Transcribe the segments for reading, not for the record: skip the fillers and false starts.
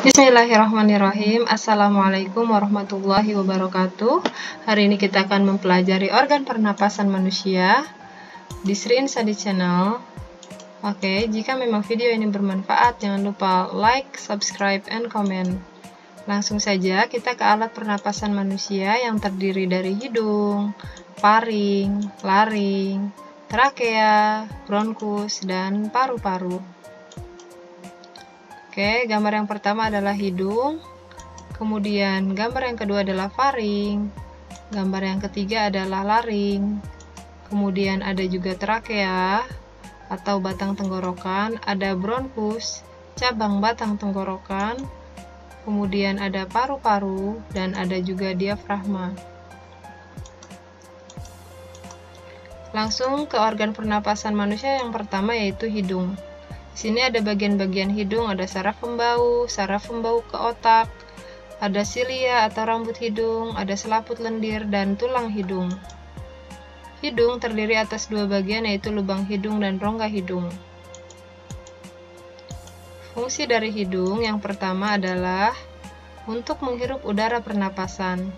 Bismillahirrahmanirrahim. Assalamualaikum warahmatullahi wabarakatuh. Hari ini kita akan mempelajari organ pernapasan manusia di Sri Insadi Channel. Oke, jika memang video ini bermanfaat, jangan lupa like, subscribe, and comment. Langsung saja kita ke alat pernapasan manusia yang terdiri dari hidung, faring, laring, trakea, bronkus, dan paru-paru. Oke, gambar yang pertama adalah hidung, kemudian gambar yang kedua adalah faring, gambar yang ketiga adalah laring, kemudian ada juga trakea atau batang tenggorokan, ada bronkus, cabang batang tenggorokan, kemudian ada paru-paru, dan ada juga diafragma. Langsung ke organ pernapasan manusia yang pertama, yaitu hidung. Di sini ada bagian-bagian hidung, ada saraf pembau ke otak, ada silia atau rambut hidung, ada selaput lendir, dan tulang hidung. Hidung terdiri atas dua bagian, yaitu lubang hidung dan rongga hidung. Fungsi dari hidung yang pertama adalah untuk menghirup udara pernapasan,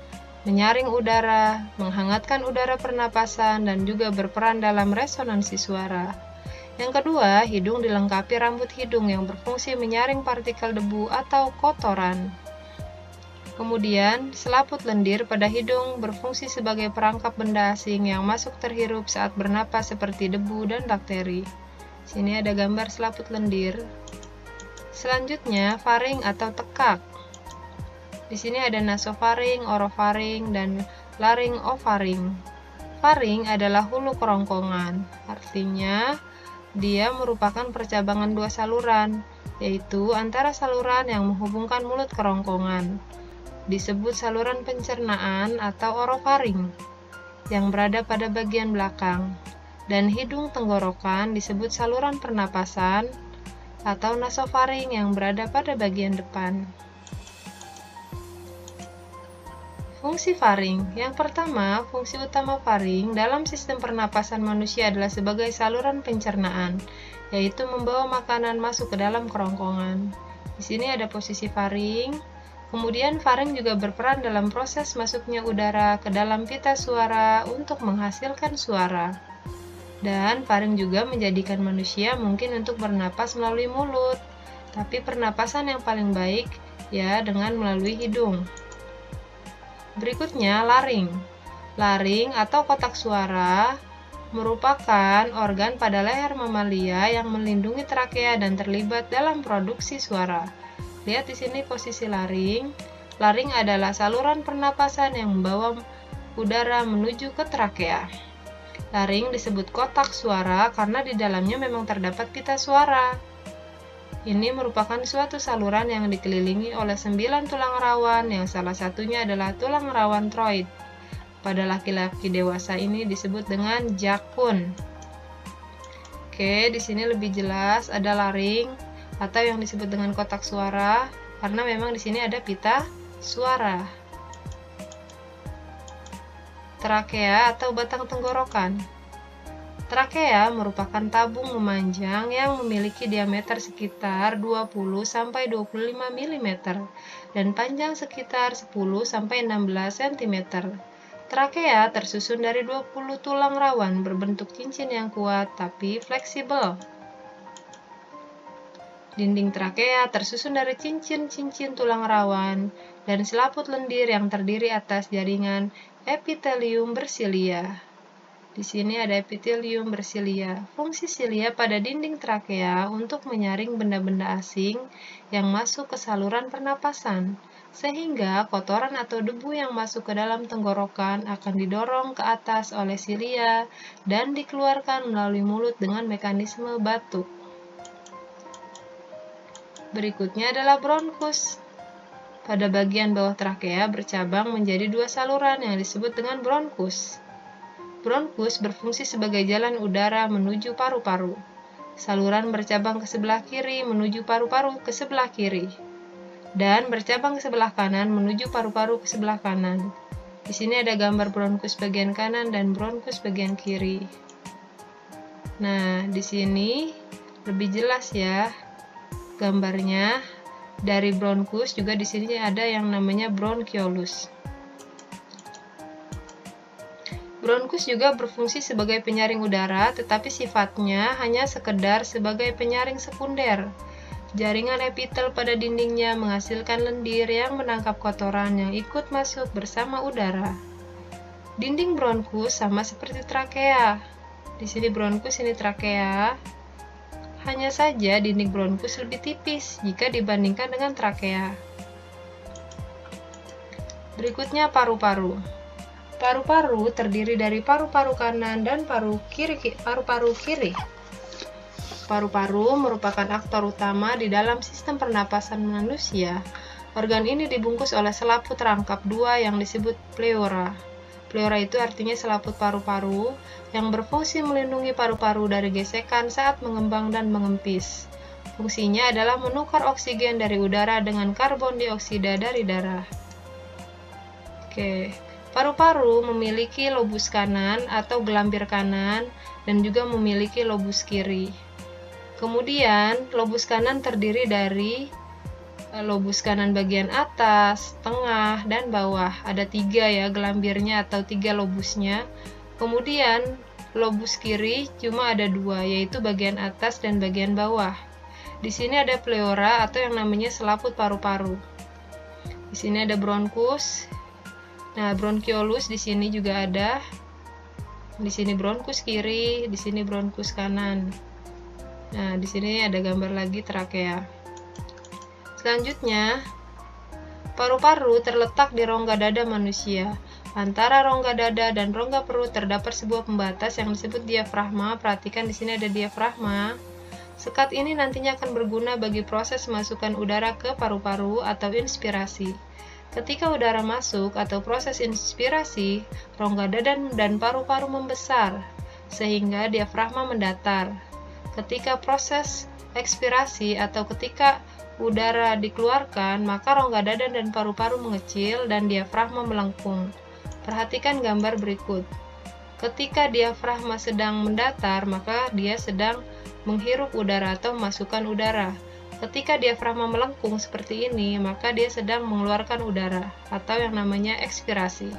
menyaring udara, menghangatkan udara pernapasan, dan juga berperan dalam resonansi suara. Yang kedua, hidung dilengkapi rambut hidung yang berfungsi menyaring partikel debu atau kotoran. Kemudian, selaput lendir pada hidung berfungsi sebagai perangkap benda asing yang masuk terhirup saat bernapas seperti debu dan bakteri. Sini ada gambar selaput lendir. Selanjutnya, faring atau tekak. Di sini ada nasofaring, orofaring, dan laringofaring. Faring adalah hulu kerongkongan, artinya dia merupakan percabangan dua saluran, yaitu antara saluran yang menghubungkan mulut kerongkongan, disebut saluran pencernaan atau orofaring, yang berada pada bagian belakang, dan hidung tenggorokan disebut saluran pernapasan atau nasofaring yang berada pada bagian depan. Fungsi faring. Yang pertama, fungsi utama faring dalam sistem pernapasan manusia adalah sebagai saluran pencernaan, yaitu membawa makanan masuk ke dalam kerongkongan. Di sini ada posisi faring. Kemudian faring juga berperan dalam proses masuknya udara ke dalam pita suara untuk menghasilkan suara. Dan faring juga menjadikan manusia mungkin untuk bernapas melalui mulut, tapi pernapasan yang paling baik ya dengan melalui hidung. Berikutnya, laring. Laring atau kotak suara merupakan organ pada leher mamalia yang melindungi trakea dan terlibat dalam produksi suara. Lihat di sini posisi laring. Laring adalah saluran pernapasan yang membawa udara menuju ke trakea. Laring disebut kotak suara karena di dalamnya memang terdapat pita suara. Ini merupakan suatu saluran yang dikelilingi oleh 9 tulang rawan yang salah satunya adalah tulang rawan troid. Pada laki-laki dewasa ini disebut dengan jakun. Oke, di sini lebih jelas ada laring atau yang disebut dengan kotak suara karena memang di sini ada pita suara. Trakea atau batang tenggorokan. Trakea merupakan tabung memanjang yang memiliki diameter sekitar 20-25 mm dan panjang sekitar 10-16 cm. Trakea tersusun dari 20 tulang rawan berbentuk cincin yang kuat tapi fleksibel. Dinding trakea tersusun dari cincin-cincin tulang rawan dan selaput lendir yang terdiri atas jaringan epitelium bersilia. Di sini ada epitelium bersilia. Fungsi silia pada dinding trakea untuk menyaring benda-benda asing yang masuk ke saluran pernapasan, sehingga kotoran atau debu yang masuk ke dalam tenggorokan akan didorong ke atas oleh silia dan dikeluarkan melalui mulut dengan mekanisme batuk. Berikutnya adalah bronkus. Pada bagian bawah trakea bercabang menjadi dua saluran yang disebut dengan bronkus. Bronkus berfungsi sebagai jalan udara menuju paru-paru. Saluran bercabang ke sebelah kiri menuju paru-paru ke sebelah kiri, dan bercabang ke sebelah kanan menuju paru-paru ke sebelah kanan. Di sini ada gambar bronkus bagian kanan dan bronkus bagian kiri. Nah, di sini lebih jelas ya gambarnya. dari bronkus, juga di sini ada yang namanya bronkiolus. Bronkus juga berfungsi sebagai penyaring udara, tetapi sifatnya hanya sekedar sebagai penyaring sekunder. Jaringan epitel pada dindingnya menghasilkan lendir yang menangkap kotoran yang ikut masuk bersama udara. Dinding bronkus sama seperti trakea. Di sini bronkus, ini trakea. Hanya saja dinding bronkus lebih tipis jika dibandingkan dengan trakea. Berikutnya paru-paru. Paru-paru terdiri dari paru-paru kanan dan paru-paru kiri. Paru-paru merupakan aktor utama di dalam sistem pernapasan manusia. Organ ini dibungkus oleh selaput rangkap dua yang disebut pleura. Pleura itu artinya selaput paru-paru yang berfungsi melindungi paru-paru dari gesekan saat mengembang dan mengempis. Fungsinya adalah menukar oksigen dari udara dengan karbon dioksida dari darah. Paru-paru memiliki lobus kanan atau gelambir kanan dan juga memiliki lobus kiri. Kemudian, lobus kanan terdiri dari lobus kanan bagian atas, tengah, dan bawah. Ada 3 ya gelambirnya atau 3 lobusnya. Kemudian, lobus kiri cuma ada 2, yaitu bagian atas dan bagian bawah. Di sini ada pleura atau yang namanya selaput paru-paru. Di sini ada bronkus. Nah, bronkiolus di sini juga ada. Di sini bronkus kiri, di sini bronkus kanan. Nah, di sini ada gambar lagi trakea. Selanjutnya, paru-paru terletak di rongga dada manusia. Antara rongga dada dan rongga perut terdapat sebuah pembatas yang disebut diafragma. Perhatikan di sini ada diafragma. Sekat ini nantinya akan berguna bagi proses masukkan udara ke paru-paru atau inspirasi. Ketika udara masuk atau proses inspirasi, rongga dada dan paru-paru membesar, sehingga diafragma mendatar. Ketika proses ekspirasi atau ketika udara dikeluarkan, maka rongga dada dan paru-paru mengecil dan diafragma melengkung. Perhatikan gambar berikut. Ketika diafragma sedang mendatar, maka dia sedang menghirup udara atau memasukkan udara. Ketika diafragma melengkung seperti ini, maka dia sedang mengeluarkan udara atau yang namanya ekspirasi.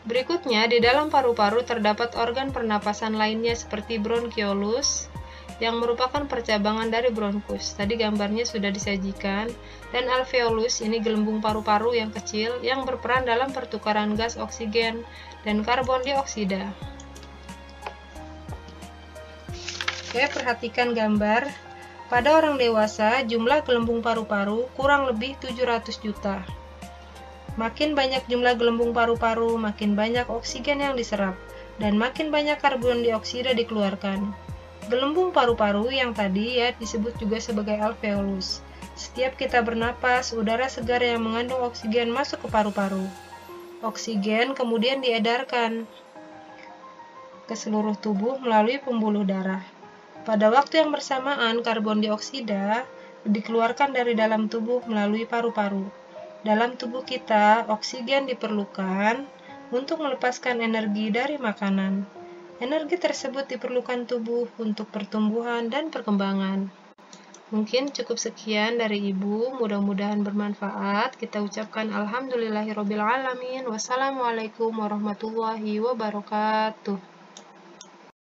Berikutnya, di dalam paru-paru terdapat organ pernapasan lainnya seperti bronkiolus, yang merupakan percabangan dari bronkus. Tadi gambarnya sudah disajikan. Dan alveolus, ini gelembung paru-paru yang kecil, yang berperan dalam pertukaran gas oksigen dan karbon dioksida. Perhatikan gambar. Pada orang dewasa, jumlah gelembung paru-paru kurang lebih 700 juta. Makin banyak jumlah gelembung paru-paru, makin banyak oksigen yang diserap, dan makin banyak karbon dioksida dikeluarkan. Gelembung paru-paru yang tadi ya disebut juga sebagai alveolus. Setiap kita bernapas, udara segar yang mengandung oksigen masuk ke paru-paru. Oksigen kemudian diedarkan ke seluruh tubuh melalui pembuluh darah. Pada waktu yang bersamaan, karbon dioksida dikeluarkan dari dalam tubuh melalui paru-paru. Dalam tubuh kita, oksigen diperlukan untuk melepaskan energi dari makanan. Energi tersebut diperlukan tubuh untuk pertumbuhan dan perkembangan. Mungkin cukup sekian dari Ibu, mudah-mudahan bermanfaat. Kita ucapkan alhamdulillahirobbilalamin. Wassalamualaikum warahmatullahi wabarakatuh.